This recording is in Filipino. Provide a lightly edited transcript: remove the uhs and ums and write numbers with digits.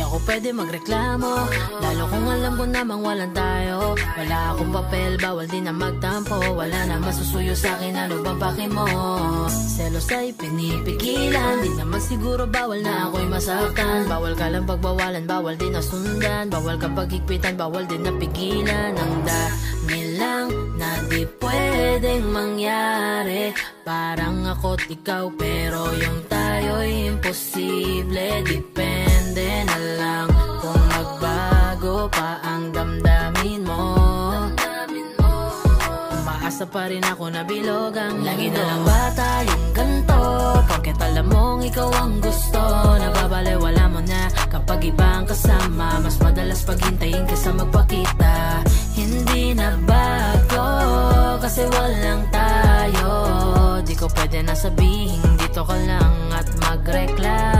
ako pwede magreklamo, lalo kung alam ko namang walang tayo. Wala akong papel, bawal din na magtampo. Wala na masusuyo sa'kin, ano bang paki mo? Selos ay pinipigilan, di naman siguro bawal na ako'y masaktan. Bawal ka lang pagbawalan, bawal din na sundan. Bawal ka paghigpitan, bawal din na pigilan. Ang dami lang na di pwedeng mangyari, parang ako't ikaw pero yung tayo'y imposible. Depende na lang kung magbago pa ang damdamin mo. Umaasa pa rin ako na bilog ang lagi na lang ba tayong ganto? Porket alam mong ikaw ang gusto, nababalewala mo na kapag ibang kasama. Mas madalas paghintayin kaysa magpakita. Hindi na bago kasi walang tayo. Di ko pwede na sabihin dito ka lang at magreklamo.